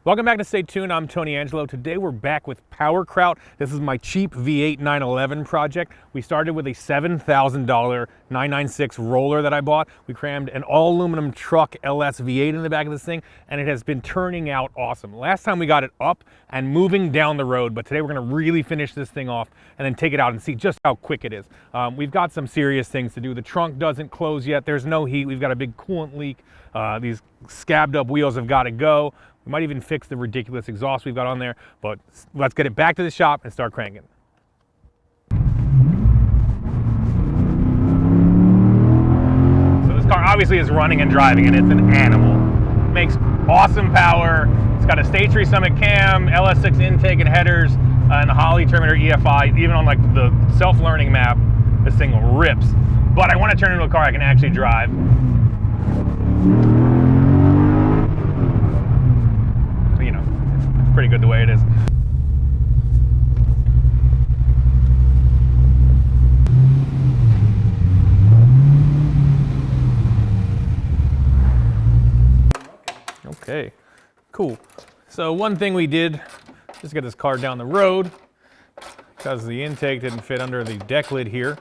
Welcome back to Stay Tuned. I'm Tony Angelo. Today we're back with PowerKraut. This is my cheap V8 911 project. We started with a $7,000 996 roller that I bought. We crammed an all aluminum truck LS V8 in the back of this thing, and it has been turning out awesome. Last time we got it up and moving down the road, but today we're gonna really finish this thing off and then take it out and see just how quick it is. We've got some serious things to do. The trunk doesn't close yet. There's no heat. We've got a big coolant leak. These scabbed up wheels have got to go. We might even fix the ridiculous exhaust we've got on there, but let's get it back to the shop and start cranking. So this car obviously is running and driving, and it's an animal. It makes awesome power. It's got a stage 3 Summit cam, LS6 intake and headers, and a Holley Terminator EFI. Even on like the self-learning map, this thing rips. But I want to turn it into a car I can actually drive. Pretty good the way it is. Okay, cool. So one thing we did, just get this car down the road, because the intake didn't fit under the deck lid here.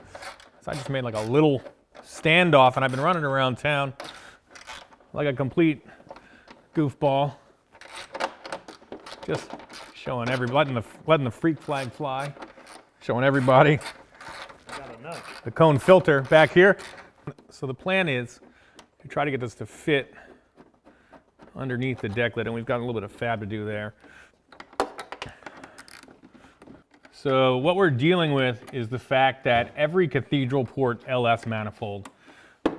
So I just made like a little standoff, and I've been running around town like a complete goofball. Just showing everybody, letting the freak flag fly, showing everybody the cone filter back here. So the plan is to try to get this to fit underneath the deck lid, and we've got a little bit of fab to do there. So what we're dealing with is the fact that every cathedral port LS manifold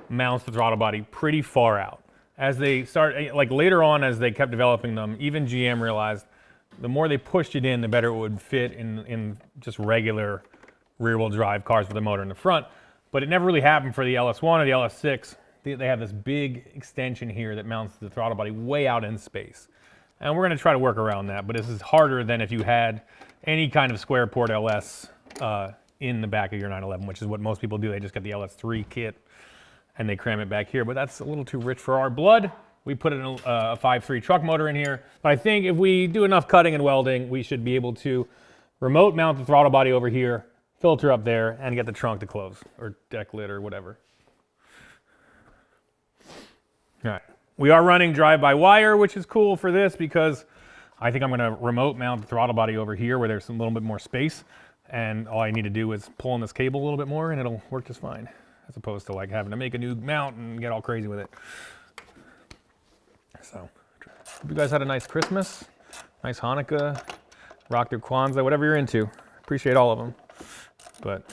mounts the throttle body pretty far out. As they start, like later on as they kept developing them, even GM realized the more they pushed it in, the better it would fit in just regular rear-wheel drive cars with a motor in the front. But it never really happened for the LS1 or the LS6. They have this big extension here that mounts the throttle body way out in space. And we're going to try to work around that, but this is harder than if you had any kind of square port LS in the back of your 911, which is what most people do. They just get the LS3 kit and they cram it back here, but that's a little too rich for our blood. We put a 5.3 truck motor in here, but I think if we do enough cutting and welding, we should be able to remote mount the throttle body over here, filter up there, and get the trunk to close, or deck lid, or whatever. All right, we are running drive-by-wire, which is cool for this because I think I'm gonna remote mount the throttle body over here where there's a little bit more space, and all I need to do is pull on this cable a little bit more and it'll work just fine, as opposed to like having to make a new mount and get all crazy with it. So, hope you guys had a nice Christmas, nice Hanukkah, rocked your Kwanzaa, whatever you're into. Appreciate all of them. But,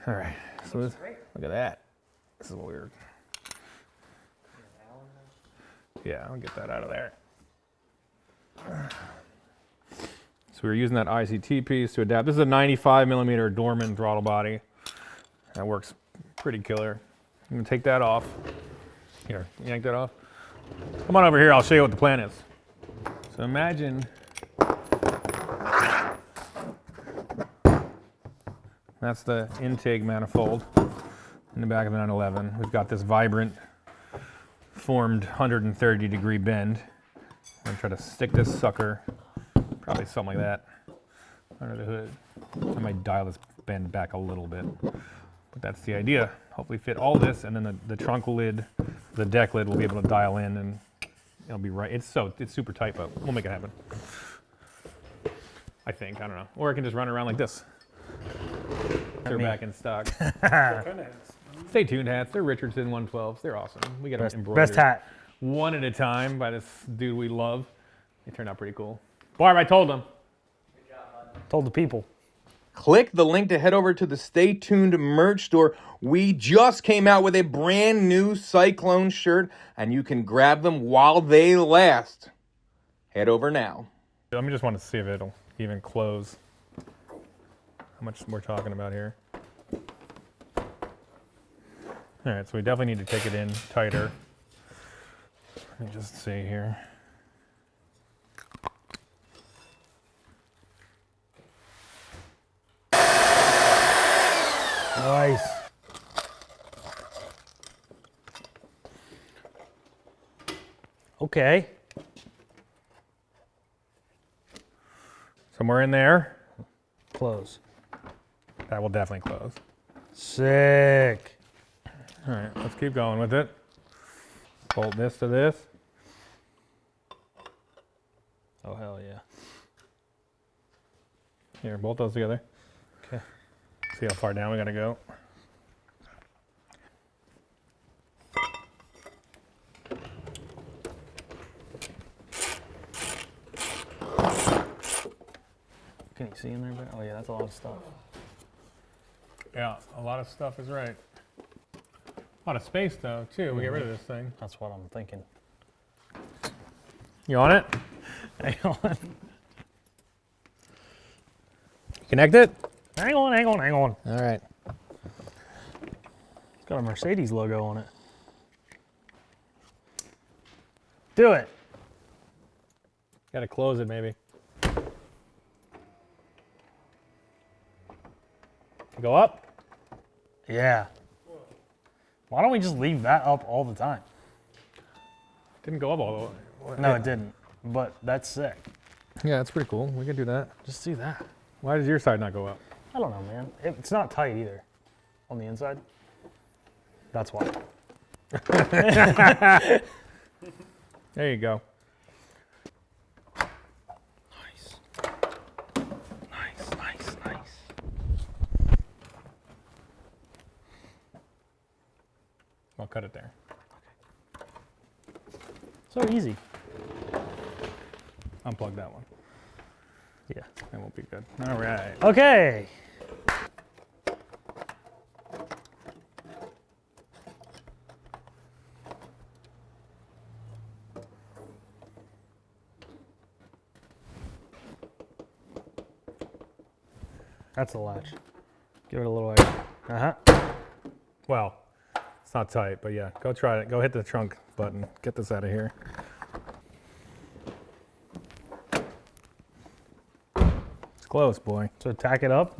all right, so look at that. This is weird. Yeah, I'll get that out of there. So we were using that ICT piece to adapt. This is a 95mm Dorman throttle body. That works pretty killer. I'm gonna take that off. Here, yank that off. Come on over here, I'll show you what the plan is. So imagine that's the intake manifold in the back of the 911. We've got this vibrant formed 130-degree bend. I'm gonna try to stick this sucker, probably something like that, under the hood. I might dial this bend back a little bit, but that's the idea. Hopefully fit all this, and then the trunk lid, the deck lid, will be able to dial in, and it'll be right. It's super tight, but we'll make it happen. I think, I don't know. Or I can just run around like this. They're back in stock. Stay tuned hats. They're Richardson 112s. They're awesome. We get them embroidered. Best hat. One at a time by this dude we love. They turned out pretty cool. Barb, I told him. Good job, bud. Told the people. Click the link to head over to the Stay Tuned merch store. We just came out with a brand new Cyclone shirt, and you can grab them while they last. Head over now. Let me just want to see if it'll even close. How much we're talking about here. All right, so we definitely need to take it in tighter. Let me just see here. Nice. Okay. Somewhere in there. Close. That will definitely close. Sick. All right, let's keep going with it. Bolt this to this. Oh, hell yeah. Here, bolt those together. Okay. See how far down we gotta go. Can you see in there? Oh, yeah, that's a lot of stuff. Yeah, a lot of stuff is right. A lot of space though, too. We get rid of this thing. That's what I'm thinking. You on it? Hang on. Connect it? Hang on, hang on, hang on. All right. It's got a Mercedes logo on it. Do it. Gotta close it maybe. Go up? Yeah. Why don't we just leave that up all the time? Didn't go up all the way. No, it didn't. But that's sick. Yeah, that's pretty cool. We can do that. Just do that. Why does your side not go up? I don't know, man. It's not tight either on the inside. That's why. There you go. Nice. Nice, nice, nice. I'll cut it there. So easy. Unplug that one. Yeah. That will be good. All right. Okay. That's the latch. Give it a little air. Uh-huh. Well, it's not tight, but yeah, go try it. Go hit the trunk button. Get this out of here. It's close, boy. So tack it up,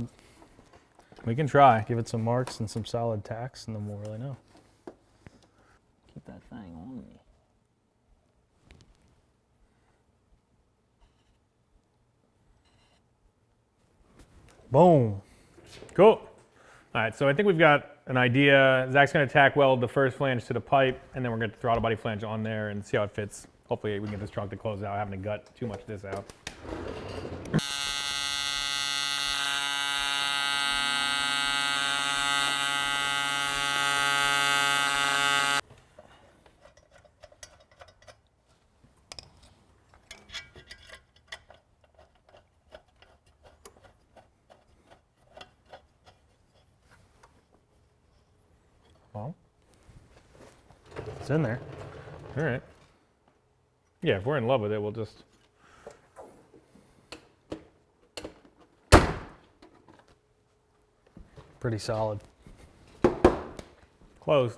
We can try. give it some marks and some solid tacks, and then we'll really know. Keep that thing on me. Boom. Cool. All right, so I think we've got an idea. Zach's going to tack weld the first flange to the pipe, and then we're going to throttle body flange on there and see how it fits. Hopefully we can get this trunk to close out, having to gut too much of this out. Well, It's in there. all right. Yeah, if we're in love with it, we'll just... Pretty solid. close.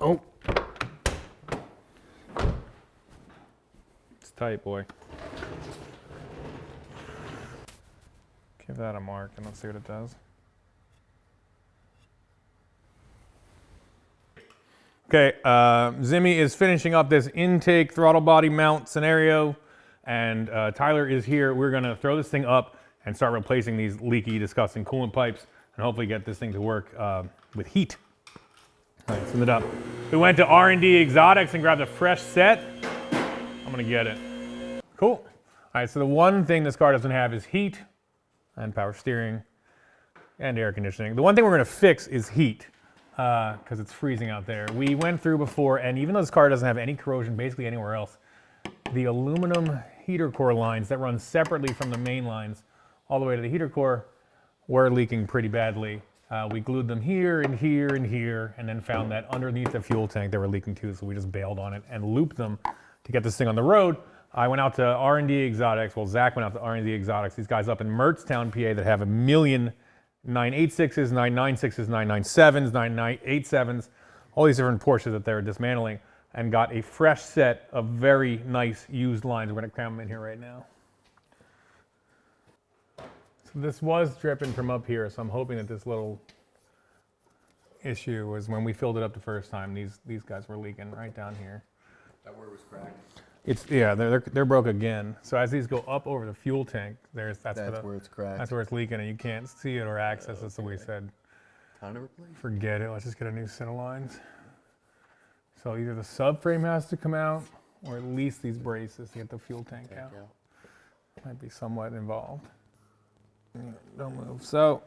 Oh. It's tight, boy. Give that a mark and let's see what it does. Okay, Zimmy is finishing up this intake throttle body mount scenario, and Tyler is here. We're gonna throw this thing up and start replacing these leaky, disgusting coolant pipes, and hopefully get this thing to work with heat. All right, send it up. We went to R&D Exotics and grabbed a fresh set. I'm gonna get it. Cool. All right, so the one thing this car doesn't have is heat and power steering and air conditioning. The one thing we're gonna fix is heat, because it's freezing out there. We went through before, and even though this car doesn't have any corrosion basically anywhere else, the aluminum heater core lines that run separately from the main lines all the way to the heater core were leaking pretty badly. We glued them here and here and here, and then found that underneath the fuel tank they were leaking too, so we just bailed on it and looped them to get this thing on the road. I went out to R&D Exotics, well, Zach went out to R&D Exotics, these guys up in Mertztown, PA, that have a million 986s, 996s, 997s, 987s, all these different Porsches that they're dismantling, and got a fresh set of very nice used lines. We're gonna cram them in here right now. So this was dripping from up here, so I'm hoping that this little issue was when we filled it up the first time. These guys were leaking right down here. That where it was cracked. They're broke again. So as these go up over the fuel tank, that's where it's cracked. That's where it's leaking, and you can't see it or access it. So we said, Time to replace. forget it. Let's just get a new set of lines. So either the subframe has to come out, or at least these braces to get the fuel tank out. Might be somewhat involved. Don't move. So,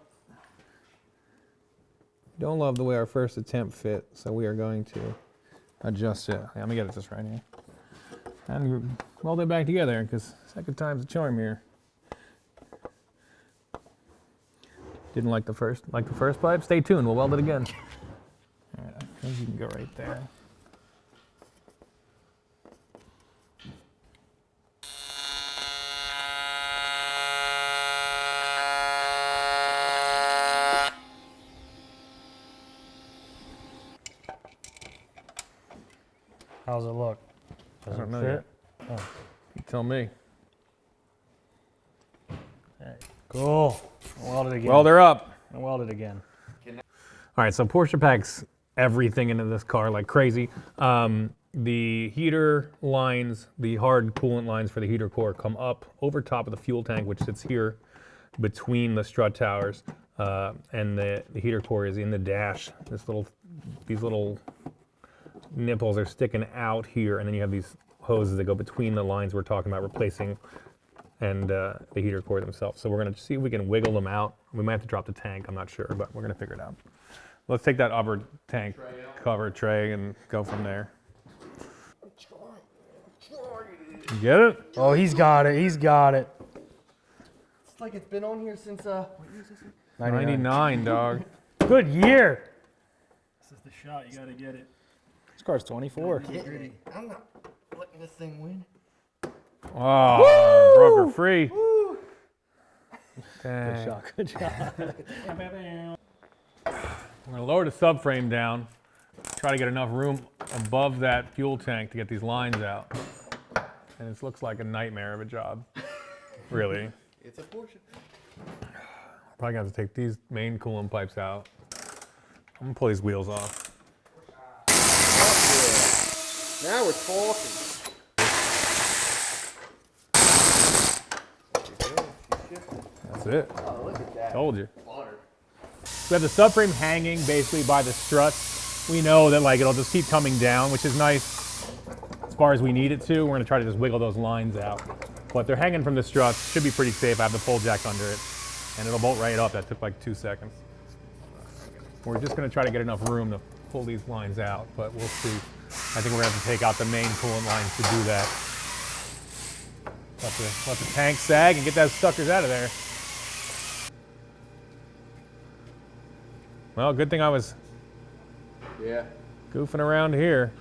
don't love the way our first attempt fit, so we are going to adjust it. Let me get it just right here. And weld it back together, because second time's a charm here. Didn't like the first pipe? Stay tuned, we'll weld it again. All right, I think you can go right there. How's it look? Does I don't it know fit? yet. Oh, You tell me. okay. Cool. Weld it again. Weld her up. Weld it again. All right, so Porsche packs everything into this car like crazy. The heater lines, the hard coolant lines for the heater core come up over top of the fuel tank, which sits here between the strut towers, and the heater core is in the dash. These little nipples are sticking out here, and then you have these hoses that go between the lines we're talking about replacing and the heater core themselves. So we're gonna see if we can wiggle them out. We might have to drop the tank, I'm not sure, but we're gonna figure it out. Let's take that upper tank cover tray and go from there. You get it? Oh, he's got it. He's got it. It's like it's been on here since, what year is this? 99, dog. Good year. This is the shot. You got to get it. This car's 24. I'm not letting this thing win. Oh, broke her free. Dang. Good shot. Good shot. We're gonna lower the subframe down, try to get enough room above that fuel tank to get these lines out. And it looks like a nightmare of a job, really. It's a Porsche. Probably gonna have to take these main coolant pipes out. I'm gonna pull these wheels off. Now we're talking. That's it. Oh, look at that. Told you. Water. We have the subframe hanging basically by the struts. We know that like it'll just keep coming down, which is nice as far as we need it to. We're gonna try to just wiggle those lines out. But they're hanging from the struts, should be pretty safe. I have the pull jack under it, and it'll bolt right up. That took like 2 seconds. We're just gonna try to get enough room to pull these lines out, but we'll see. I think we're gonna have to take out the main coolant lines to do that. Let the tank sag and get those suckers out of there. Well, good thing I was goofing around here.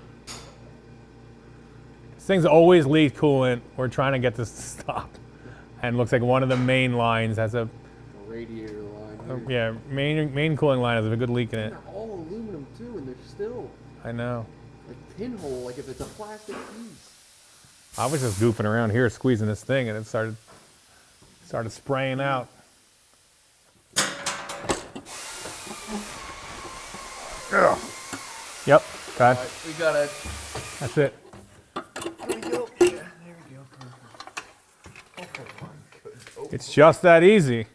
This thing's always leaked coolant. We're trying to get this to stop. And it looks like one of the main lines has a Radiator line. Here. main cooling line has a good leak in it. They're all aluminum too, and they're still I know. like pinhole, like if it's a plastic piece. I was just goofing around here squeezing this thing and it started spraying out. Ugh. Yep, okay. All right, we gotta. That's it. There we go. Yeah, there we go. Perfect. Oh my goodness. It's just that easy.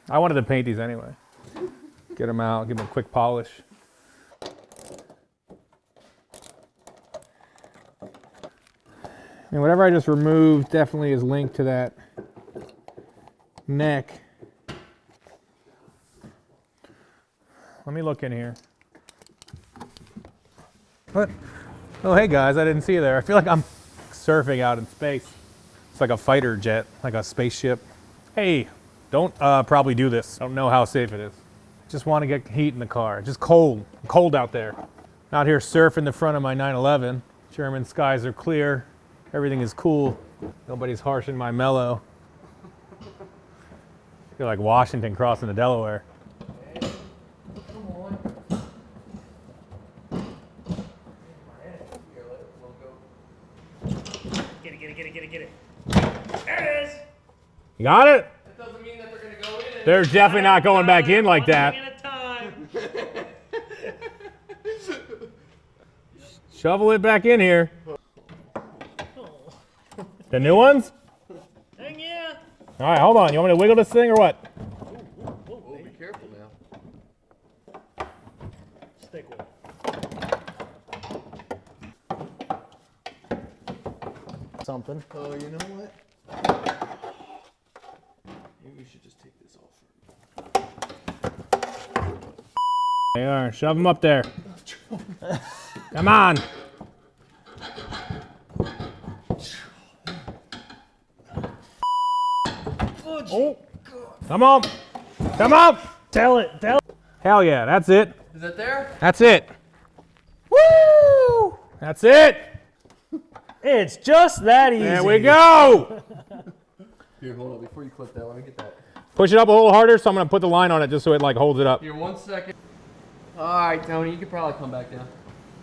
I wanted to paint these anyway. Get them out, give them a quick polish. And whatever I just removed definitely is linked to that neck. Let me look in here. What? Oh, hey guys, I didn't see you there. I feel like I'm surfing out in space. It's like a fighter jet, like a spaceship. Hey, don't probably do this. I don't know how safe it is. Just want to get heat in the car. Just cold out there. Out here surfing the front of my 911. German skies are clear. Everything is cool. Nobody's harshing my mellow. I feel like Washington crossing the Delaware. Get it. There it is. You got it? That doesn't mean that they're gonna go in. They're definitely not going back in like that. One thing at a time. Shovel it back in here. The new ones? Dang yeah. All right, hold on. You want me to wiggle this thing or what? Oh, be careful now. Stick with it. Something. Oh, you know what? Maybe we should just take this off. They are. Shove them up there. Come on. Oh. Come on. Come on. Tell it. Hell yeah, that's it. Is that there? That's it. Woo! That's it. It's just that easy. There we go. Here, hold on. Before you clip that, let me get that. Push it up a little harder, so I'm gonna put the line on it just so it like holds it up. Here, 1 second. All right, Tony, you could probably come back down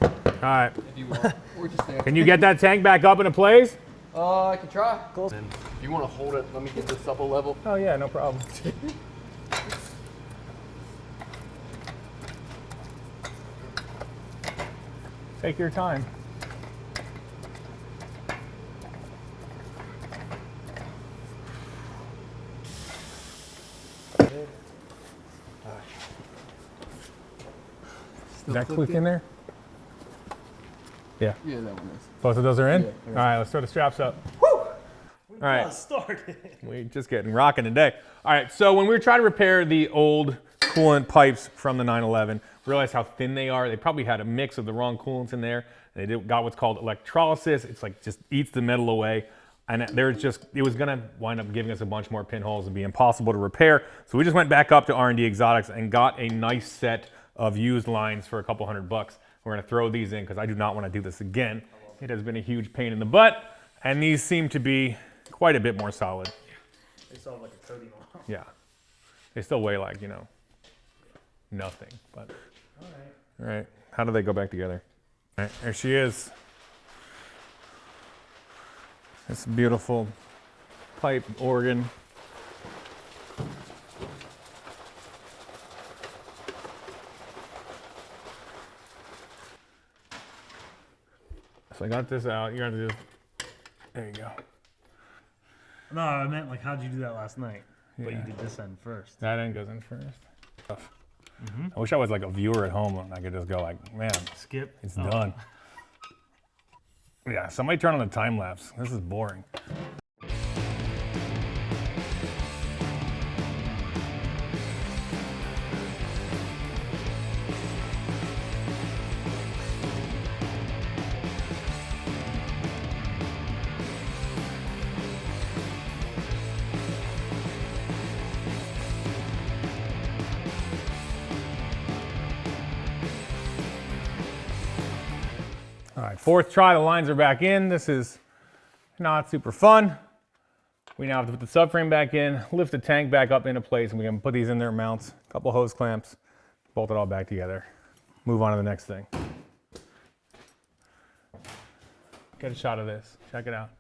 All right. if you want. Or just there. Can you get that tank back up into place? I can try. If you want to hold it, let me get this up a level. Oh yeah, no problem. Take your time. Is that click in there? Yeah. Yeah, that one is. Both of those are in? Yeah, All right, let's throw the straps up. All right. Started. We're just getting rocking today. All right, so when we were trying to repair the old coolant pipes from the 911, realized how thin they are. They probably had a mix of the wrong coolants in there. They got what's called electrolysis. It's like just eats the metal away. And it was gonna wind up giving us a bunch more pinholes and be impossible to repair. So we just went back up to R&D Exotics and got a nice set of used lines for a couple $100. We're gonna throw these in because I do not wanna do this again. It has been a huge pain in the butt. And these seem to be quite a bit more solid. They still have like a coating on. Yeah. They still weigh like, nothing, but. All right. How do they go back together? All right, there she is. This beautiful pipe organ. So I got this out. You're gonna just, there you go. No, I meant like, how'd you do that last night? But you did this end first. That end goes in first. I wish I was like a viewer at home and I could just go like, man, Skip. it's done. Yeah, somebody turn on the time lapse. This is boring. All right, fourth try, the lines are back in. This is not super fun. We now have to put the subframe back in, lift the tank back up into place, and we can put these in their mounts, a couple hose clamps, bolt it all back together. Move on to the next thing. Get a shot of this, check it out.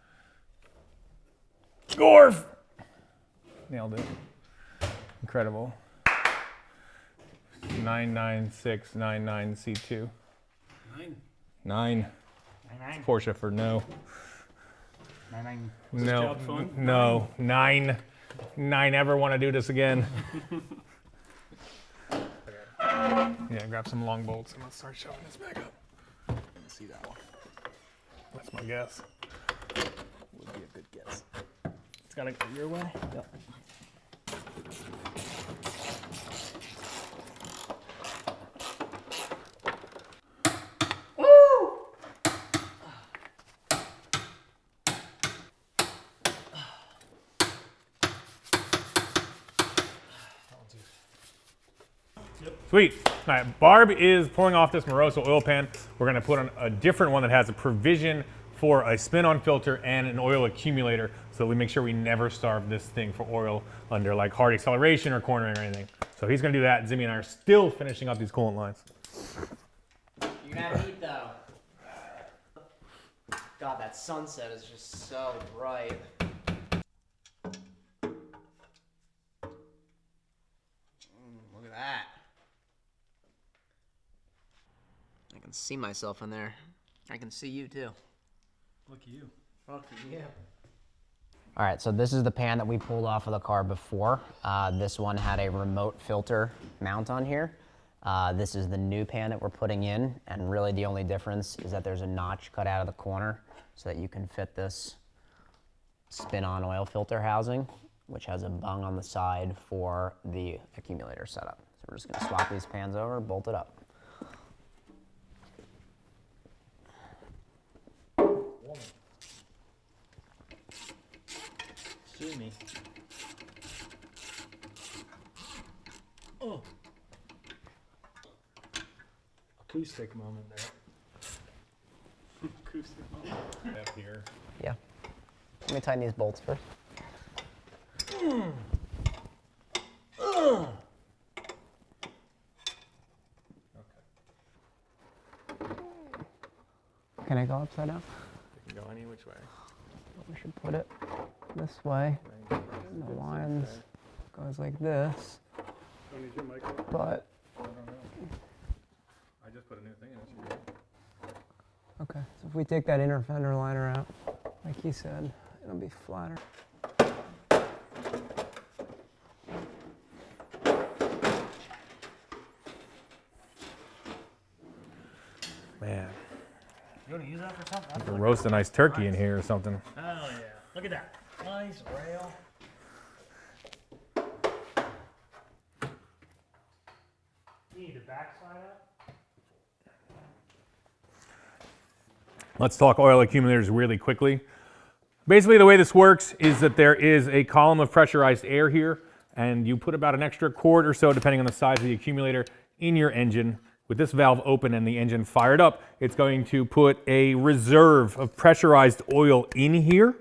Gorf! Nailed it. Incredible. 99699C2. 9. Porsche for no. 9. No. No. 9. 9 ever want to do this again. Yeah, grab some long bolts and let's start shoving this back up. Let's see that one. That's my guess. Would be a good guess. It's gotta go your way. Yep. Sweet. All right, Barb is pulling off this Moroso oil pan. We're gonna put on a different one that has a provision for a spin-on filter and an oil accumulator, so we make sure we never starve this thing for oil under like hard acceleration or cornering or anything. So he's gonna do that. Zimmy and I are still finishing up these coolant lines. You gotta eat though. God, that sunset is just so bright. Look at that. I can see myself in there. I can see you too. Look at you. Look at you. All right, so this is the pan that we pulled off of the car before. This one had a remote filter mount on here. This is the new pan that we're putting in, and really the only difference is that there's a notch cut out of the corner so that you can fit this spin-on oil filter housing, which has a bung on the side for the accumulator setup. So we're just gonna swap these pans over, bolt it up. Sue me. Oh. Acoustic moment there. Acoustic moment. Up here. Yeah. Let me tighten these bolts first. Can I go upside down? You can go any which way. We should put it this way. And the lines goes like this. Tony, is your mic on? But I don't know. I just put a new thing in. It should be good. okay, so if we take that inner fender liner out, like he said, it'll be flatter. Man, You want to use that for something? you can roast a nice turkey in here or something. Oh yeah. Look at that. Nice rail. You need the backside up. Let's talk oil accumulators really quickly. Basically, the way this works is that there is a column of pressurized air here, and you put about an extra quart or so, depending on the size of the accumulator, in your engine. With this valve open and the engine fired up, it's going to put a reserve of pressurized oil in here,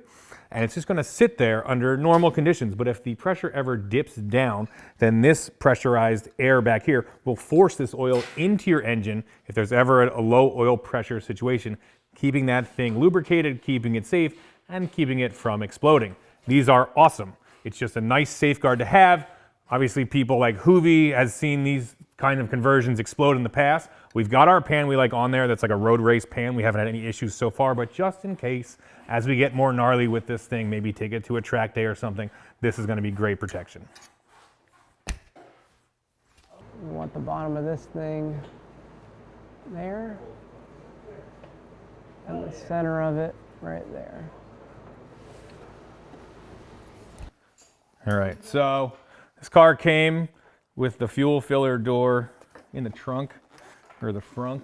and it's just going to sit there under normal conditions. But if the pressure ever dips down, then this pressurized air back here will force this oil into your engine if there's ever a low oil pressure situation, keeping that thing lubricated, keeping it safe, and keeping it from exploding. These are awesome. It's just a nice safeguard to have. Obviously, people like Hoovy has seen these kind of conversions explode in the past. We've got our pan we like on there that's like a road race pan. We haven't had any issues so far, but just in case, as we get more gnarly with this thing, maybe take it to a track day or something, this is going to be great protection. We want the bottom of this thing there, and the center of it right there. All right, so this car came with the fuel filler door in the trunk, or the frunk,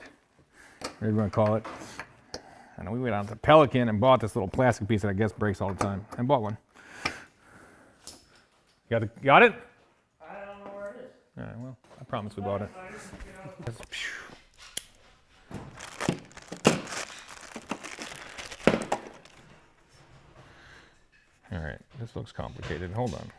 whatever you want to call it. And we went out to Pelican and bought this little plastic piece that I guess breaks all the time, and bought one. Got it? I don't know where it is. All right, well, I promise we bought it. All right, this looks complicated. Hold on.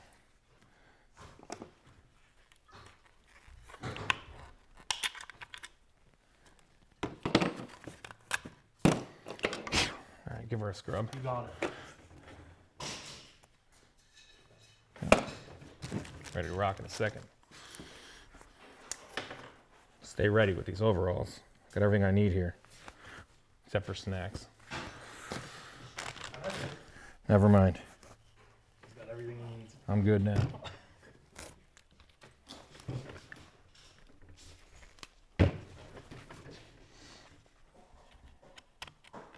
All right, give her a scrub. You got it. Ready to rock in a second. Stay ready with these overalls. Got everything I need here, except for snacks. Never mind. He's got everything he needs. I'm good now.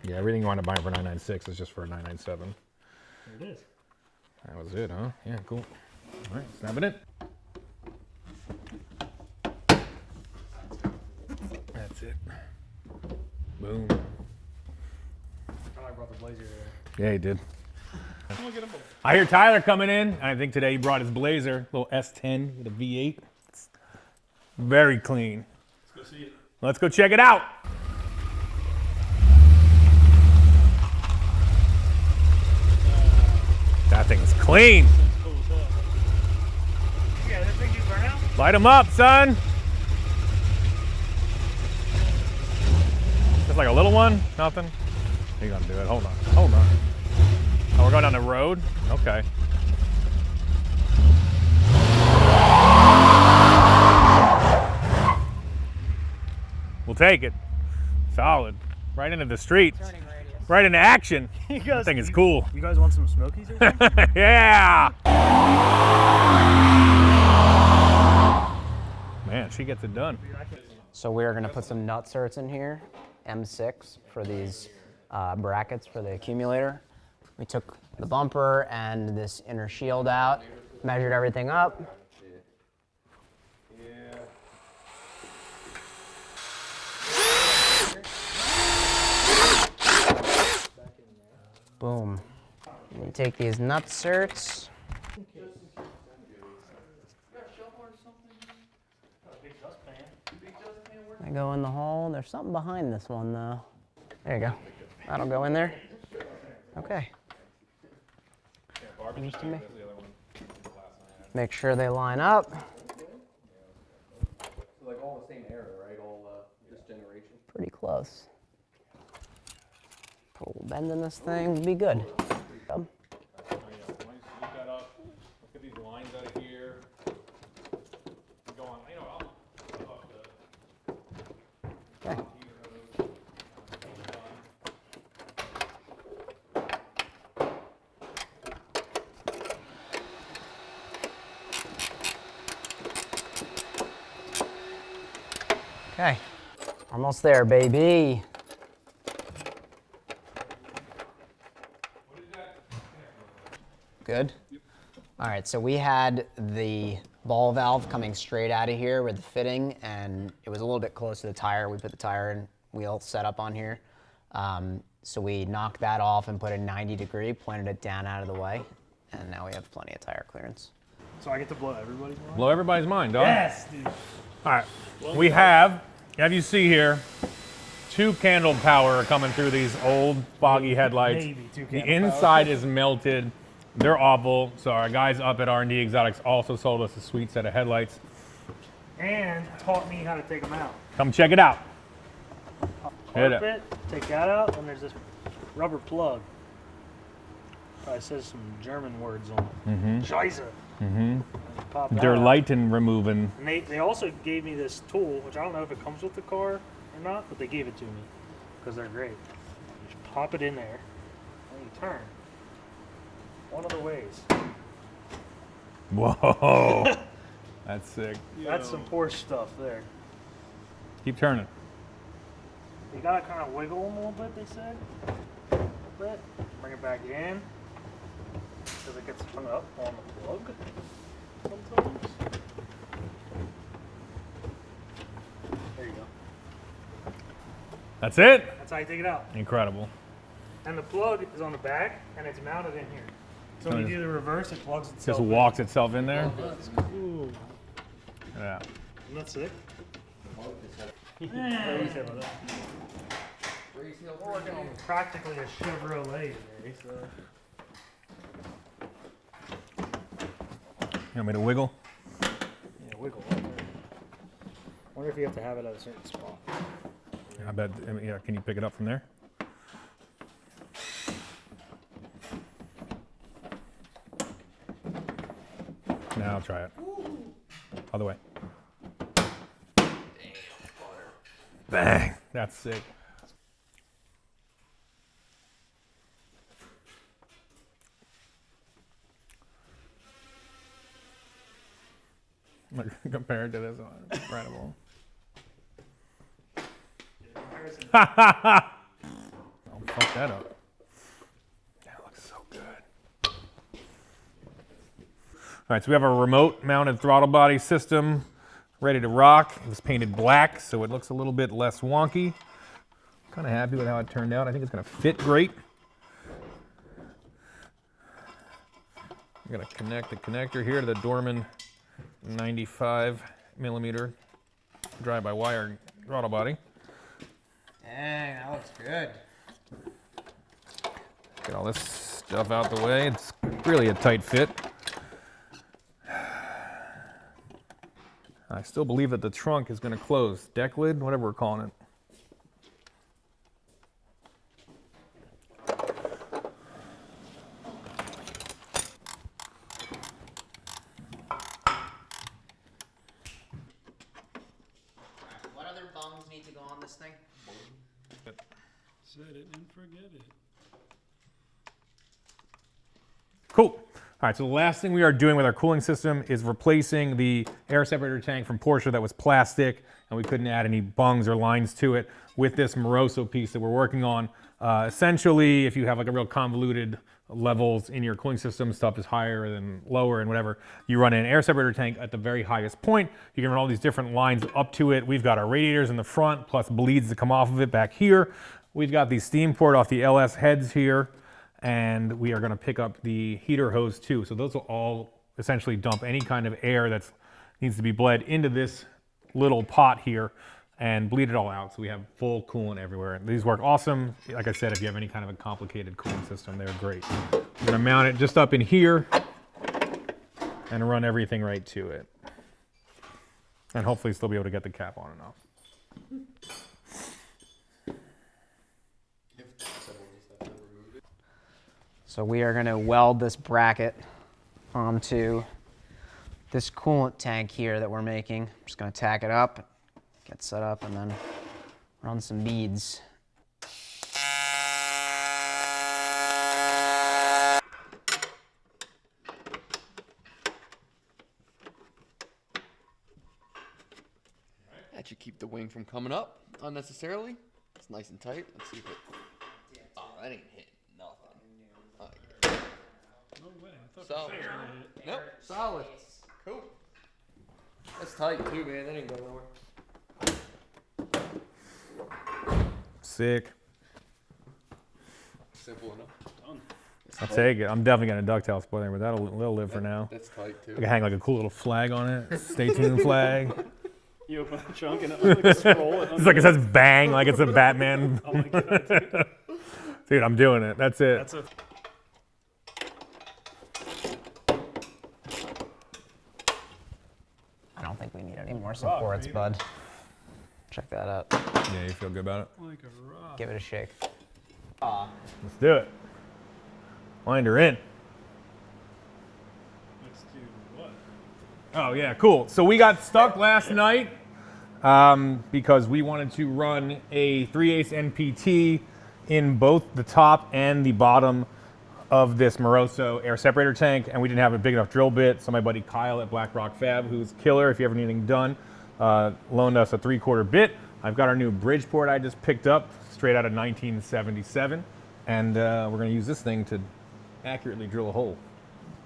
Yeah, everything you want to buy for $996 is just for $997. There it is. That was it, huh? Yeah, cool. All right, snapping it. That's it. Boom. I brought the blazer there. Yeah, he did. I hear Tyler coming in, and I think today he brought his Blazer, little S10 with a V8. It's very clean. Let's go see it. Let's go check it out. That thing's clean. Cool as hell. Yeah, this thing you burn out? Light them up, son. Just like a little one? Nothing? You're gonna do it. Hold on. Hold on. Oh, we're going down the road? Okay. We'll take it. Solid. Right into the street. Turning radius. Right into action. You That guys, thing is cool. You guys want some Smokies or something? Yeah! Man, she gets it done. So we're gonna put some nut certs in here, M6 for these brackets for the accumulator. We took the bumper and this inner shield out, measured everything up. Boom. And you take these nut certs. They go in the hole. There's something behind this one though. There you go. That'll go in there. Okay. Just to make sure they line up. So like all the same era, right? All this generation. Pretty close. Put a little bend in this thing. We'll be good. Yep. Look at these lines out of here. Go on. Okay. Okay, almost there, baby. Good. All right, so we had the ball valve coming straight out of here with the fitting, and it was a little bit close to the tire. We put the tire and wheel setup on here. So we knocked that off and put a 90-degree, pointed it down out of the way, and now we have plenty of tire clearance. So I get to blow everybody's mind? Blow everybody's mind, dog. Yes, dude. All right. We have you see here, 2 candle power coming through these old foggy headlights. Maybe 2 The candle inside is melted. They're awful. So our guys up at R&D Exotics also sold us a sweet set of headlights. And taught me how to take them out. Come check it out. Hit it. Carpet, take that out, and there's this rubber plug. Probably says some German words on it. Mm-hmm. Scheiße. Mm-hmm. Pop that They're out. light and removing. And they also gave me this tool, which I don't know if it comes with the car or not, but they gave it to me because they're great. You just pop it in there, and you turn. One of the ways. Whoa. That's sick. That's some Porsche stuff there. Keep turning. You gotta kind of wiggle them a little bit, they said. A little bit. Bring it back in. Because it gets hung up on the plug sometimes. There you go. That's it? That's how you take it out. Incredible. And the plug is on the back, and it's mounted in here. So when you do the reverse, it plugs itself Just in. walks itself in there. That's cool. Yeah. Isn't that sick? We're working on practically a Chevrolet today, so. You want me to wiggle? Yeah, wiggle right there. Wonder if you have to have it at a certain spot. I bet, yeah, can you pick it up from there? Now I'll try it. Other way. Bang! That's sick. Compared to this one, incredible. Oh, fuck that up. That looks so good. All right, so we have a remote mounted throttle body system ready to rock. It was painted black, so it looks a little bit less wonky. Kind of happy with how it turned out. I think it's going to fit great. I'm going to connect the connector here to the Dorman 95 millimeter drive-by-wire throttle body. Dang, that looks good. Get all this stuff out the way. It's really a tight fit. I still believe that the trunk is going to close. Decklid, whatever we're calling it. What other bungs need to go on this thing? Set it and forget it. Cool. All right, so the last thing we are doing with our cooling system is replacing the air separator tank from Porsche that was plastic, and we couldn't add any bungs or lines to it, with this Moroso piece that we're working on. Essentially, if you have like a real convoluted levels in your cooling system, stuff is higher than lower and whatever, you run an air separator tank at the very highest point. You can run all these different lines up to it. We've got our radiators in the front, plus bleeds that come off of it back here. We've got the steam port off the LS heads here, and we are going to pick up the heater hose too. So those will all essentially dump any kind of air that needs to be bled into this little pot here and bleed it all out, so we have full coolant everywhere. These work awesome. Like I said, if you have any kind of a complicated cooling system, they're great. I'm gonna mount it just up in here and run everything right to it. And hopefully still be able to get the cap on and off. So we are gonna weld this bracket onto this coolant tank here that we're making. I'm just gonna tack it up, get set up, and then run some beads. That should keep the wing from coming up unnecessarily. It's nice and tight. Let's see if it. Oh, that ain't hitting nothing. Oh, yeah. No way. I thought Solid. it was gonna hit. Nope, solid. Cool. That's tight too, man. That ain't going nowhere. Sick. Simple enough. Done. I'll take it. I'm definitely gonna ducktail spoiler, but that'll live for now. That's tight too. I can hang like a cool little flag on it. Stay tuned flag. You open the trunk and it looks like a scroll. It's like it says bang, like it's a Batman. Oh my god, dude. Dude, I'm doing it. That's it. That's a. I don't think we need any more supports, bud. Check that out. Yeah, you feel good about it? Like a rock. Give it a shake. Let's do it. Wind her in. Let's do what? Oh yeah, cool. So we got stuck last night because we wanted to run a 3/8 NPT in both the top and the bottom of this Moroso air separator tank, and we didn't have a big enough drill bit. So my buddy Kyle at Black Rock Fab, who's killer if you ever need anything done, loaned us a 3/4 bit. I've got our new Bridgeport I just picked up, straight out of 1977, and we're gonna use this thing to accurately drill a hole.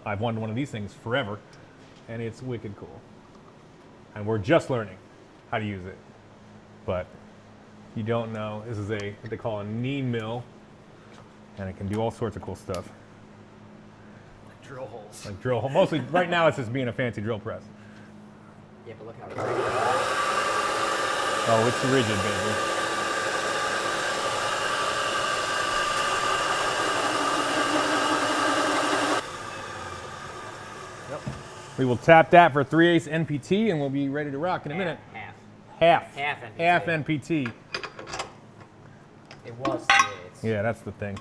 I've wanted one of these things forever, and it's wicked cool. And we're just learning how to use it. But if you don't know, this is what they call a knee mill, and it can do all sorts of cool stuff. Drill holes. Like drill hole. Mostly, right now it's just being a fancy drill press. Yeah, but look how it's Oh, it's rigid, baby. We will tap that for 3/8 NPT, and we'll be ready to rock in a minute. Half NPT. It was 3/8. Yeah, that's the thing.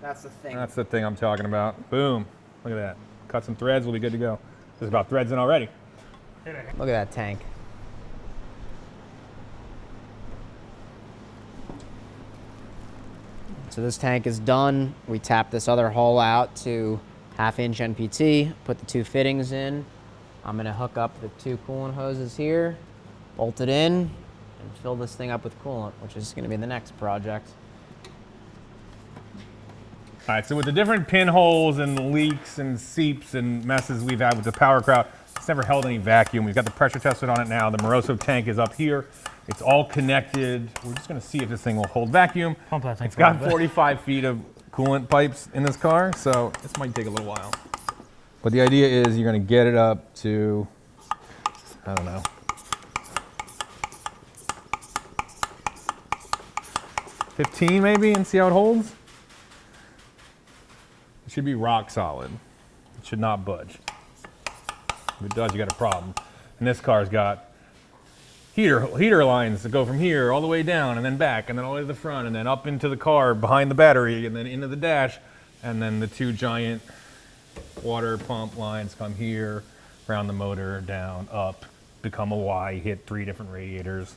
That's the thing. That's the thing I'm talking about. Boom. Look at that. Cut some threads, we'll be good to go. There's about threads in already. Look at that tank. So this tank is done. We tapped this other hole out to 1/2-inch NPT, put the 2 fittings in. I'm gonna hook up the 2 coolant hoses here, bolt it in, and fill this thing up with coolant, which is gonna be the next project. All right, so with the different pinholes and leaks and seeps and messes we've had with the PowerKraut, it's never held any vacuum. We've got the pressure tested on it now. The Moroso tank is up here. It's all connected. We're just gonna see if this thing will hold vacuum. Pump that thing It's got for a bit. 45 feet of coolant pipes in this car, so this might take a little while. But the idea is you're gonna get it up to, I don't know, 15 maybe, and see how it holds. It should be rock solid. It should not budge. If it does, you got a problem. And this car's got heater lines that go from here all the way down and then back and then all the way to the front and then up into the car behind the battery and then into the dash, and then the 2 giant water pump lines come here, around the motor, down, up, become a Y, hit 3 different radiators.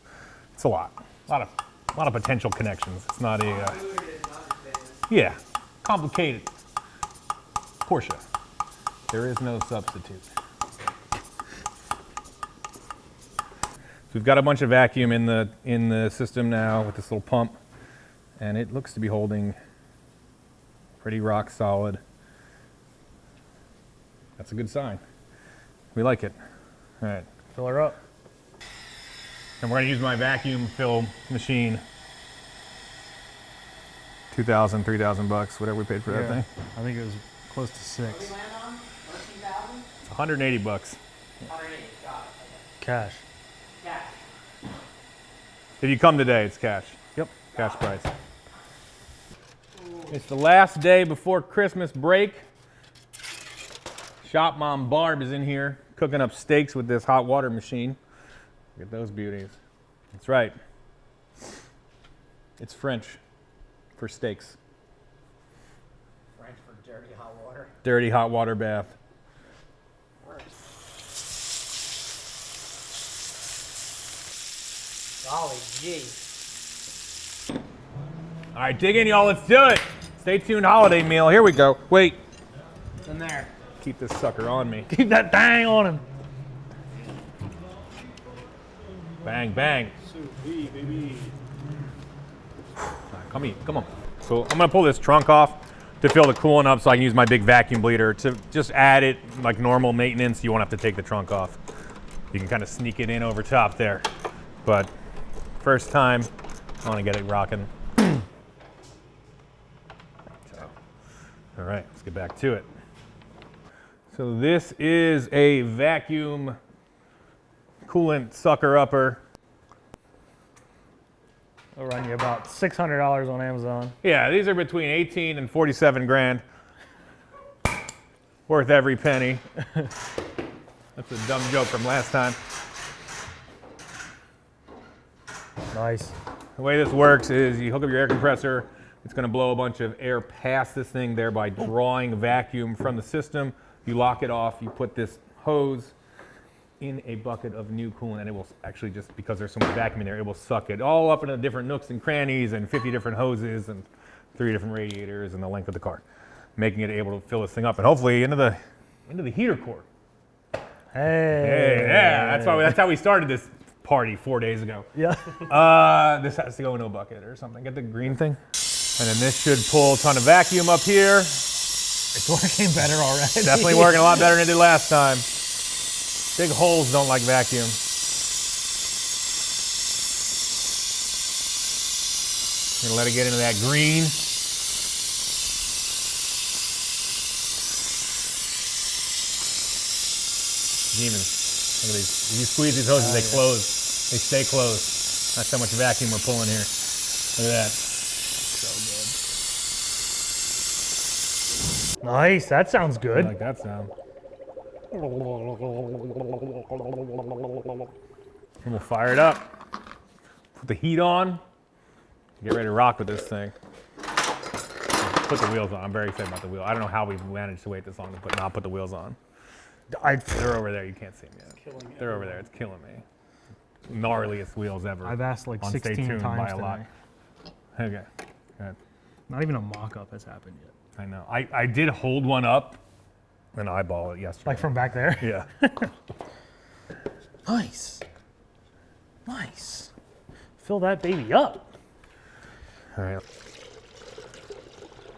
It's a lot of potential connections. It's not a Yeah, complicated. Porsche. There is no substitute. So we've got a bunch of vacuum in the system now with this little pump, and it looks to be holding pretty rock solid. That's a good sign. We like it. All right. Fill her up. And we're gonna use my vacuum fill machine. 2,000, 3,000 bucks, whatever we paid for that thing. I think it was close to 6. It's 180 bucks. Cash. If you come today, it's cash. Yep. Cash price. It's the last day before Christmas break. Shop mom Barb is in here cooking up steaks with this hot water machine. Look at those beauties. That's right. It's French for steaks. French for dirty hot water. Dirty hot water bath. Golly gee. All right, dig in, y'all. Let's do it. Stay tuned. Holiday meal. Here we go. Wait. It's in there. Keep this sucker on me. Keep that thing on him. Bang, bang. Sous vide, baby. All right, come here. Come on. So I'm gonna pull this trunk off to fill the coolant up so I can use my big vacuum bleeder to just add it like normal maintenance. You won't have to take the trunk off. You can kind of sneak it in over top there. But first time, I want to get it rocking. All right, let's get back to it. So this is a vacuum coolant sucker upper. It'll run you about $600 on Amazon. Yeah, these are between 18 and 47 grand. Worth every penny. That's a dumb joke from last time. Nice. The way this works is you hook up your air compressor. It's going to blow a bunch of air past this thing, thereby drawing vacuum from the system. You lock it off. You put this hose in a bucket of new coolant, and it will actually, just because there's so much vacuum in there, it will suck it all up into different nooks and crannies and 50 different hoses and 3 different radiators and the length of the car, making it able to fill this thing up and hopefully into the heater core. Hey. Yeah, that's how we started this party 4 days ago. Yeah. This has to go into a bucket or something. Get the green thing. And then this should pull a ton of vacuum up here. It's working better already. Definitely working a lot better than it did last time. Big holes don't like vacuum. Gonna let it get into that green. Demons. Look at these. If you squeeze these hoses, they close. They stay closed. That's how much vacuum we're pulling here. Look at that. Nice. That sounds I good. like that sound. And we'll fire it up. Put the heat on. Get ready to rock with this thing. Put the wheels on. I'm very excited about the wheel. I don't know how we've managed to wait this long to not put the wheels on. They're over there. You can't see them yet. They're over there. It's killing me. Gnarliest wheels ever. I've asked like on 16 Stay Tuned times by a lot. today. Okay. Good. Not even a mock-up has happened yet. I know. I did hold one up and eyeball it yesterday. Like from back there? Yeah. Nice. Nice. Fill that baby up. All right.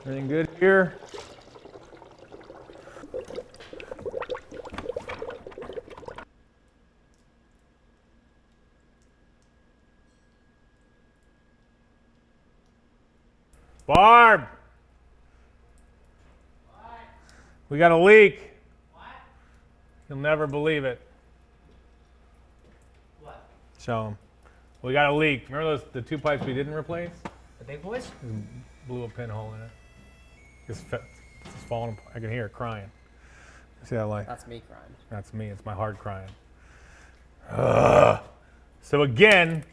Everything good here? Barb! What? We got a leak. What? You'll never believe it. What? Show them. We got a leak. Remember the 2 pipes we didn't replace? The big boys? Blew a pinhole in it. It's falling apart. I can hear it crying. See that light? That's me crying. That's me. It's my heart crying. Ugh. So again,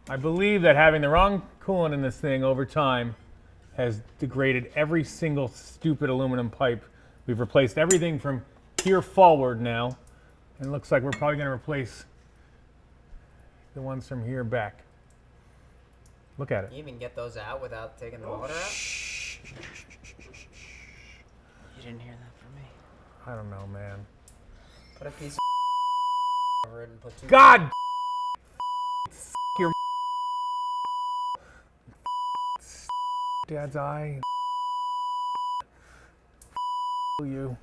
I believe that having the wrong coolant in this thing over time has degraded every single stupid aluminum pipe. We've replaced everything from here forward now, and it looks like we're probably going to replace the ones from here back. Look at it. You even get those out without taking the water out? Shh. You didn't hear that from me. I don't know, man. Put a piece of over it and put two. God your dad's eye. You.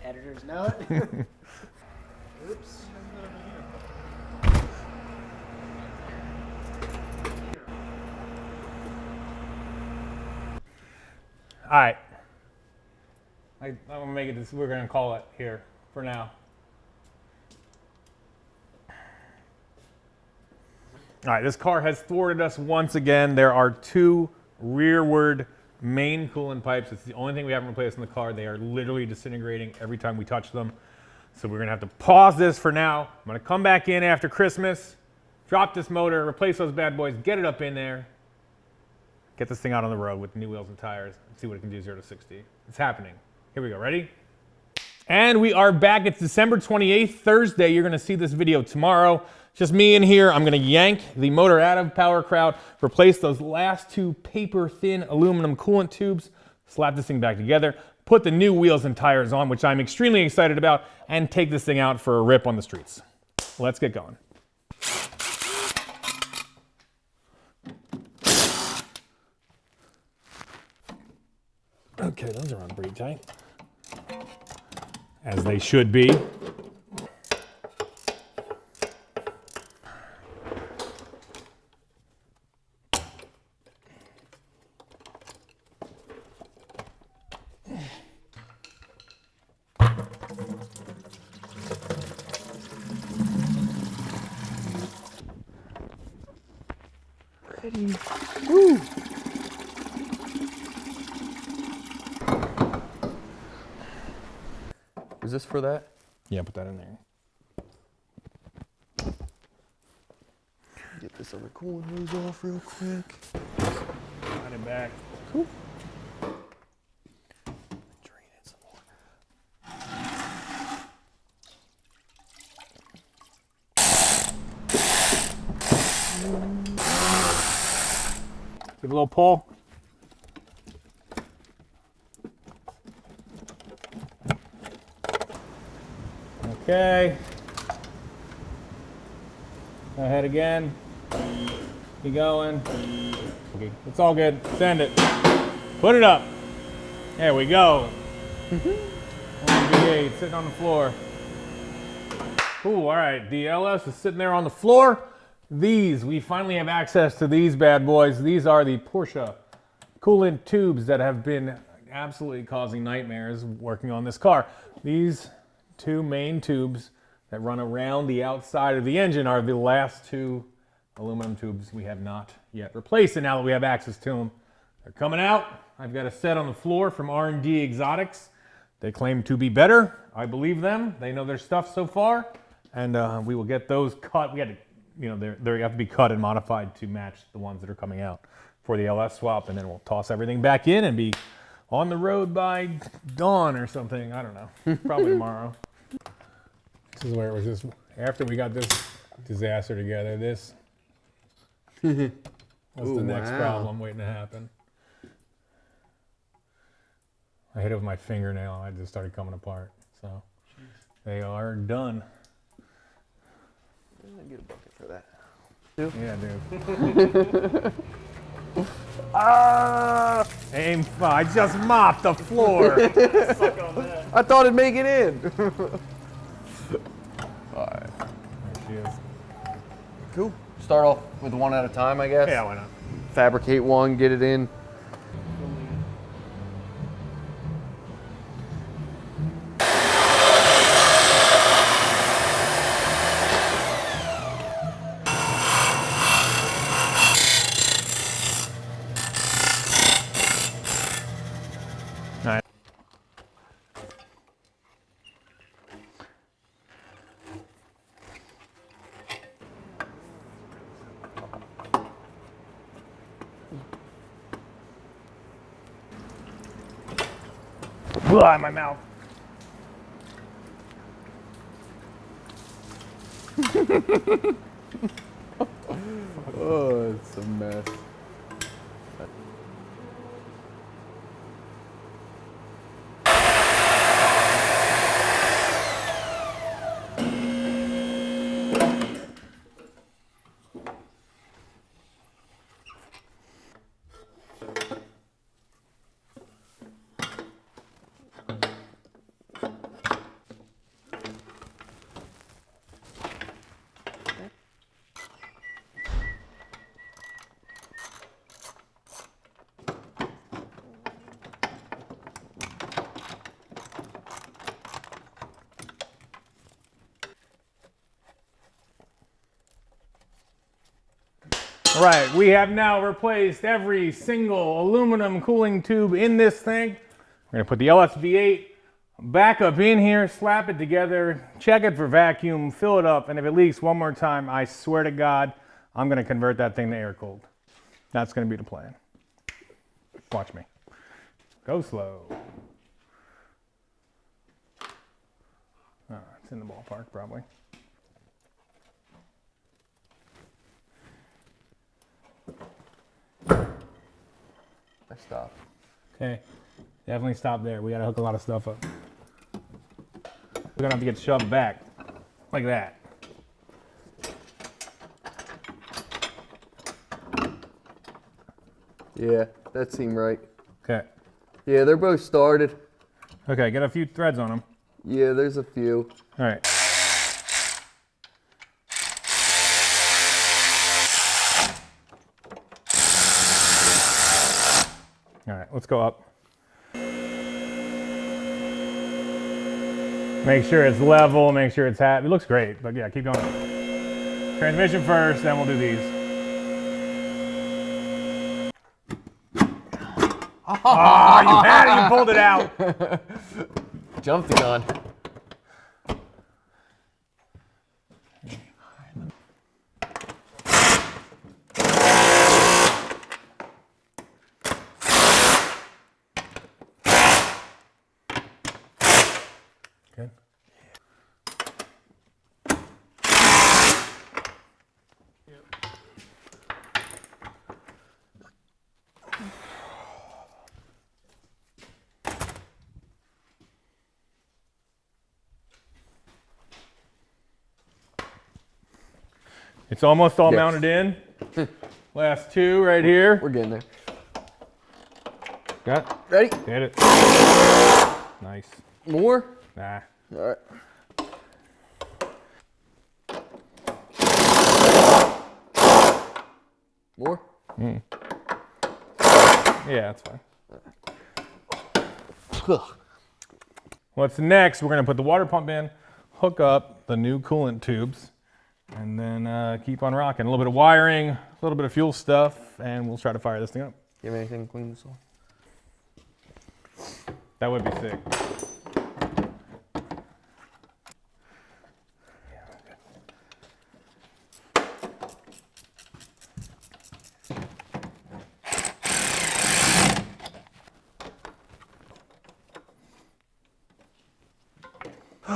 Editor's note. Oops. All right. I'm gonna make it this. We're gonna call it here for now. All right, this car has thwarted us once again. There are two rearward main coolant pipes. It's the only thing we haven't replaced in the car. They are literally disintegrating every time we touch them. So we're gonna have to pause this for now. I'm gonna come back in after Christmas, drop this motor, replace those bad boys, get it up in there, get this thing out on the road with new wheels and tires, and see what it can do 0 to 60. It's happening. Here we go, ready? And we are back. It's December 28th, Thursday. You're gonna see this video tomorrow. Just me in here. I'm gonna yank the motor out of PowerKraut, replace those last two paper-thin aluminum coolant tubes, slap this thing back together, put the new wheels and tires on, which I'm extremely excited about, and take this thing out for a rip on the streets. Let's get going. Okay, those are on pretty tight. As they should be. Ready. Woo! Is this for that? Yeah, put that in there. Get this other coolant hose off real quick. Put it back. Cool. Drain it some more. Give a little pull. Okay. Go ahead again. Keep going. Okay, it's all good. Send it. Put it up. There we go. V8 sitting on the floor. Ooh, all right. The LS is sitting there on the floor. We finally have access to these bad boys. These are the Porsche coolant tubes that have been absolutely causing nightmares working on this car. These two main tubes that run around the outside of the engine are the last two aluminum tubes we have not yet replaced, and now that we have access to them, they're coming out. I've got a set on the floor from R&D Exotics. They claim to be better. I believe them. They know their stuff so far, and we will get those cut. We had to, you know, they have to be cut and modified to match the ones that are coming out for the LS swap, and then we'll toss everything back in and be on the road by dawn or something. I don't know. Probably tomorrow. This is where it was just after we got this disaster together. This was the next problem waiting to happen. I hit it with my fingernail and it just started coming apart. So they are done. I get a bucket for that. Yeah, dude. Aim! I just mopped the floor. Suck on that. I thought it'd make it in. Alright. There she is. Cool. Start off with one at a time, I guess. Yeah, why not? Fabricate one, get it in. All right. Blah, in my mouth. Oh, it's a mess. All right, we have now replaced every single aluminum cooling tube in this thing. We're gonna put the LSV8 back up in here, slap it together, check it for vacuum, fill it up, and if it leaks one more time, I swear to God, I'm gonna convert that thing to air cooled. That's gonna be the plan. Watch me. Go slow. It's in the ballpark, probably. I stopped. Okay, definitely stop there. We gotta hook a lot of stuff up. We're gonna have to get shoved back, like that. Yeah, that seemed right. Okay. Yeah, they're both started. Okay, get a few threads on them. Yeah, there's a few. All right. All right, let's go up. Make sure it's level, make sure it's happy. It looks great, but yeah, keep going. Transmission first, then we'll do these. Oh, you had it, you pulled it out. Jumped the gun. Good. It's almost all Yes. mounted in. Last two right here. We're getting there. Got it? Ready? Hit it. Nice. More? Nah. All right. More? Yeah, that's fine. Ugh. What's next? We're gonna put the water pump in, hook up the new coolant tubes, and then keep on rocking. A little bit of wiring, a little bit of fuel stuff, and we'll try to fire this thing up. You have anything to clean this off? That would be sick.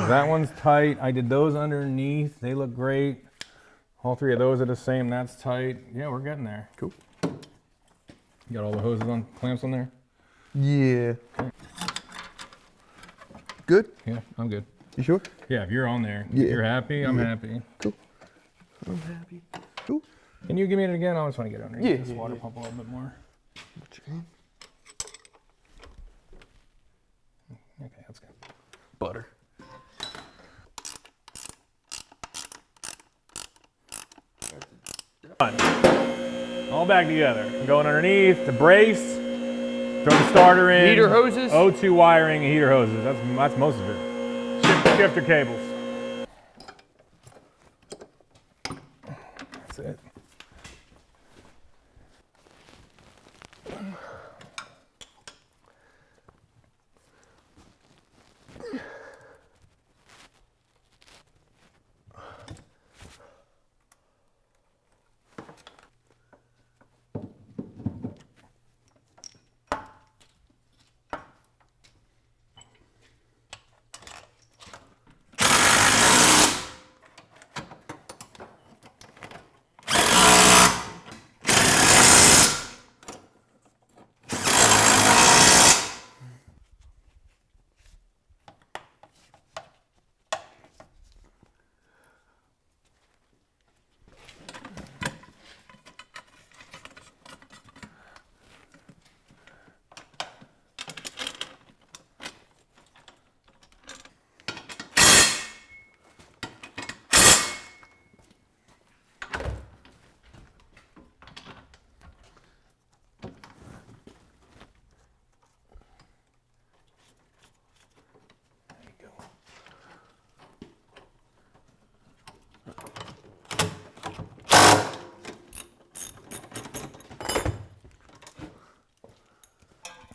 That one's tight. I did those underneath. They look great. All three of those are the same. That's tight. Yeah, we're getting there. Cool. You got all the hoses on, clamps on there? Yeah. Good? Yeah, I'm good. You sure? Yeah, if you're on there, Yeah. if you're happy, I'm happy. Cool. I'm happy. Cool. Can you give me it again? I just want to get underneath Yeah, this yeah, water yeah. pump a little bit more. What you mean? Okay, that's good. Butter. All back together. Going underneath, the brace, throw the starter in. Heater hoses? O2 wiring and heater hoses. That's most of it. Shifter cables. That's it.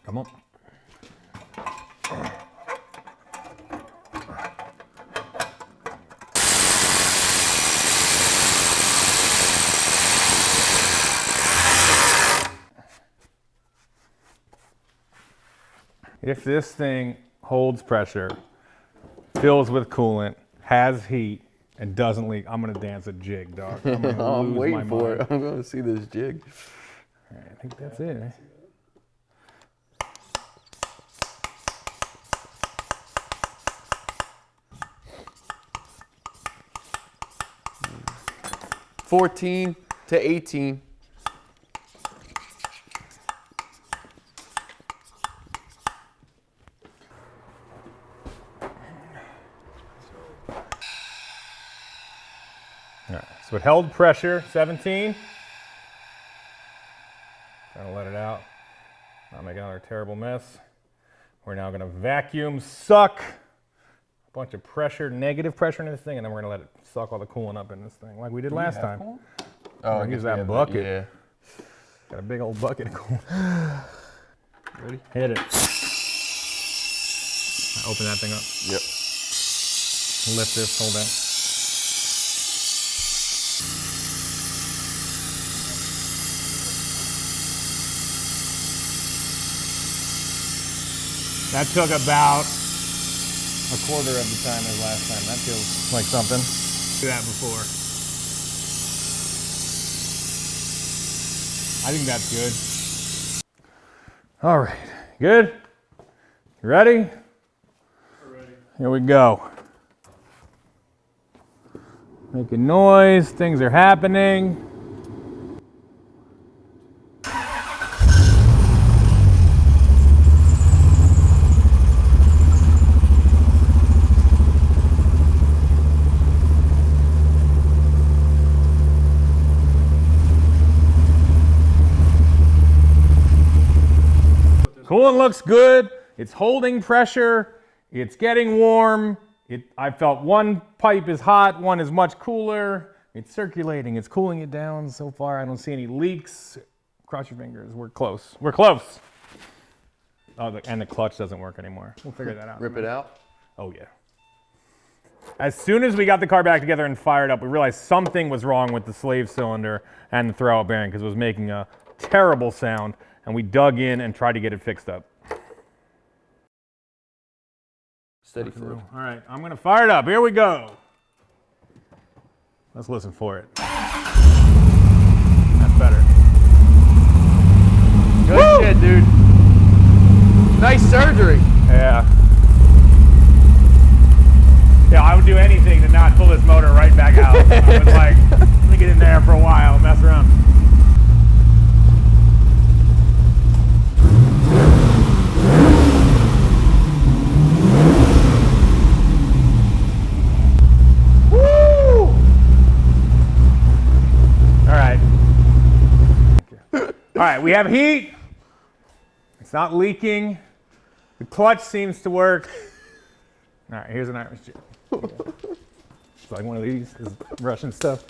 Come on. If this thing holds pressure, fills with coolant, has heat, and doesn't leak, I'm gonna dance a jig, dog. I'm gonna I'm lose my waiting for mind. it. I'm going to see this jig. All right, I think that's it. Eh? $14 to $18. All right, so it held pressure, 17. Trying to let it out, not make another terrible mess. We're now gonna vacuum suck a bunch of pressure, negative pressure into this thing, and then we're gonna let it suck all the coolant up in this thing, like we did last time. Oh, I use that bucket. Yeah. Got a big old bucket of coolant. Ready? Hit it. Open that thing up. Yep. Lift this, hold that. That took about a quarter of the time as last time. That feels like something. Do that before. I think that's good. All right, good? You ready? We're ready. Here we go. Making noise, things are happening. Coolant looks good. It's holding pressure. It's getting warm. I felt one pipe is hot, one is much cooler. It's circulating. It's cooling it down. So far, I don't see any leaks. Cross your fingers. We're close. We're close. Oh, and the clutch doesn't work anymore. We'll figure that out. Rip it out. Oh, yeah. As soon as we got the car back together and fired up, we realized something was wrong with the slave cylinder and the throwout bearing because it was making a terrible sound. And we dug in and tried to get it fixed up. Steady for it. All right, I'm gonna fire it up. Here we go. Let's listen for it. That's better. Good shit, dude. Nice surgery. Yeah. Yeah, I would do anything to not pull this motor right back out. I was like, let me get in there for a while, mess around. All right, we have heat. It's not leaking. The clutch seems to work. All right, here's an Irish jig. It's like one of these, is Russian stuff.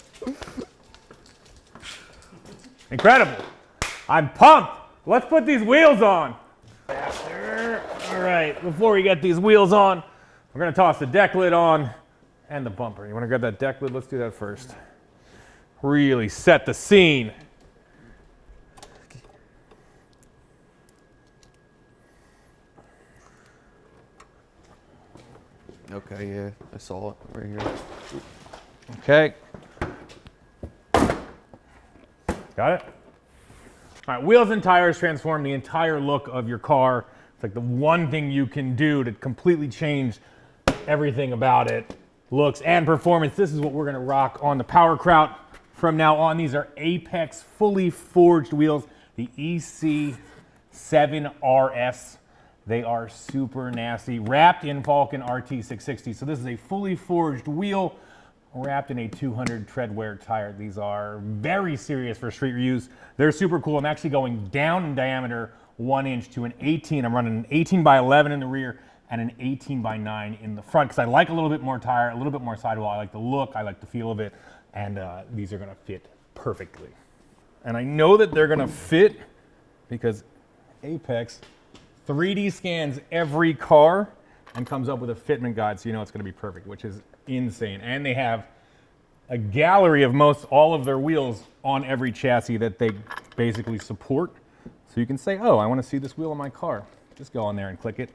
Incredible. I'm pumped. Let's put these wheels on. All right, before we get these wheels on, we're gonna toss the deck lid on and the bumper. You wanna grab that deck lid? Let's do that first. Really set the scene. Okay, yeah, I saw it right here. Okay. Got it? All right, wheels and tires transform the entire look of your car. It's like the one thing you can do to completely change everything about it. Looks and performance. This is what we're gonna rock on the PowerKraut from now on. These are Apex fully forged wheels, the EC7RS. They are super nasty, wrapped in Falken RT660. So this is a fully forged wheel wrapped in a 200 tread wear tire. These are very serious for street use. They're super cool. I'm actually going down in diameter 1 inch to an 18. I'm running an 18 by 11 in the rear and an 18 by 9 in the front because I like a little bit more tire, a little bit more sidewall. I like the look, I like the feel of it, and these are gonna fit perfectly. And I know that they're gonna fit because Apex 3D scans every car and comes up with a fitment guide so you know it's going to be perfect, which is insane. And they have a gallery of most all of their wheels on every chassis that they basically support. So you can say, oh, I want to see this wheel on my car. Just go on there and click it.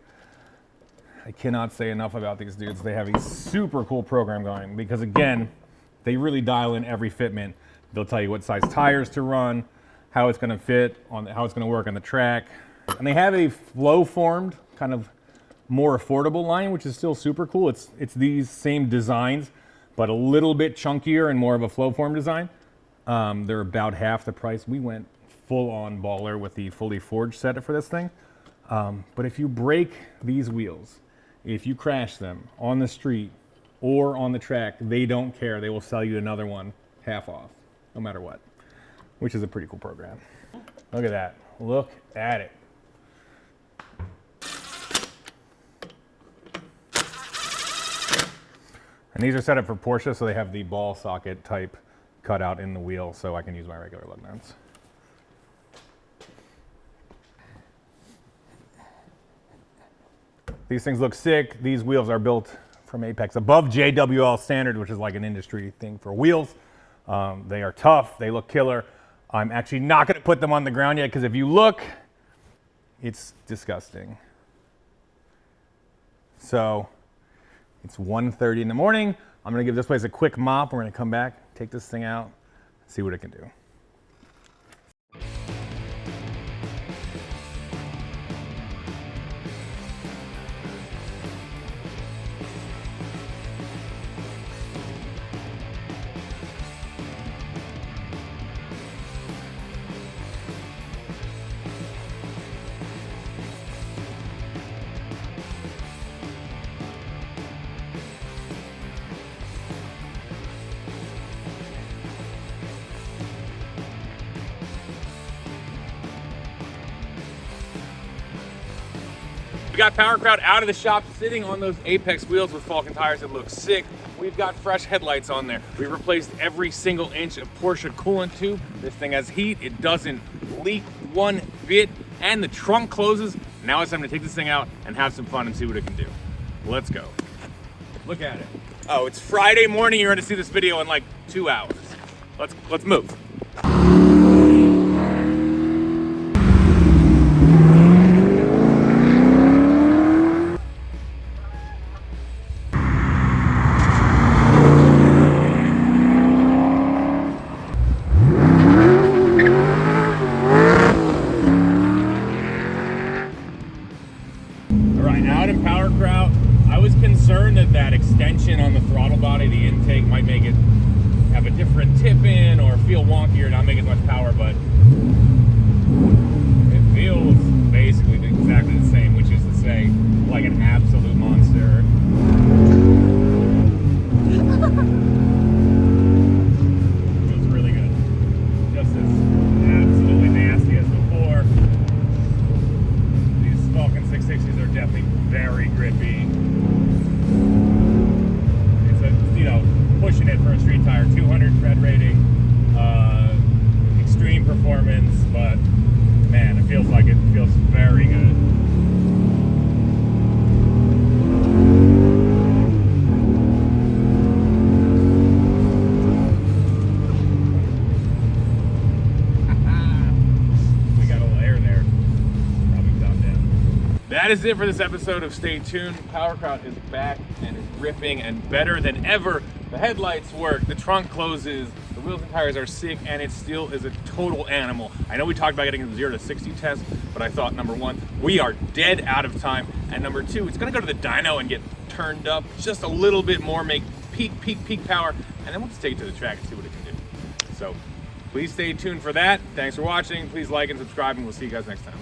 I cannot say enough about these dudes. They have a super cool program going because, again, they really dial in every fitment. They'll tell you what size tires to run, how it's going to fit, how it's going to work on the track. And they have a flow-formed, kind of more affordable line, which is still super cool. It's these same designs, but a little bit chunkier and more of a flow-form design. They're about half the price. We went full-on baller with the fully forged set for this thing. But if you break these wheels, if you crash them on the street or on the track, they don't care. They will sell you another one half off, no matter what, which is a pretty cool program. Look at that. Look at it. And these are set up for Porsche, so they have the ball socket type cut out in the wheel, so I can use my regular lug nuts. These things look sick. These wheels are built from Apex above JWL standard, which is like an industry thing for wheels. They are tough. They look killer. I'm actually not going to put them on the ground yet because if you look, it's disgusting. So it's 1:30 in the morning. I'm going to give this place a quick mop. We're going to come back, take this thing out, see what it can do. We got PowerKraut out of the shop, sitting on those Apex wheels with Falken tires. It looks sick. We've got fresh headlights on there. We replaced every single inch of Porsche coolant tube. This thing has heat. It doesn't leak one bit. And the trunk closes. Now it's time to take this thing out and have some fun and see what it can do. Let's go. Look at it. Oh, it's Friday morning. You're going to see this video in like 2 hours. Let's move. Out in PowerKraut, I was concerned that extension on the throttle body, the intake, might make it have a different tip in or feel wonky or not make as much power, but it feels basically exactly the same, which is to say, like an absolute monster. Feels really good. Just as absolutely nasty as before. These Falken 660s are definitely very grippy. It's pushing it for a street tire. 200 tread rating, extreme performance, but man, it feels very good. We got a little air there. Probably top down. That is it for this episode of Stay Tuned. PowerKraut is back and is ripping and better than ever. The headlights work, the trunk closes, the wheels and tires are sick, and it still is a total animal. I know we talked about getting the 0 to 60 test, but I thought, number one, we are dead out of time, and number two, it's gonna go to the dyno and get turned up just a little bit more, make peak power, and then we'll just take it to the track and see what it can do. So please stay tuned for that. Thanks for watching. Please like and subscribe, and we'll see you guys next time.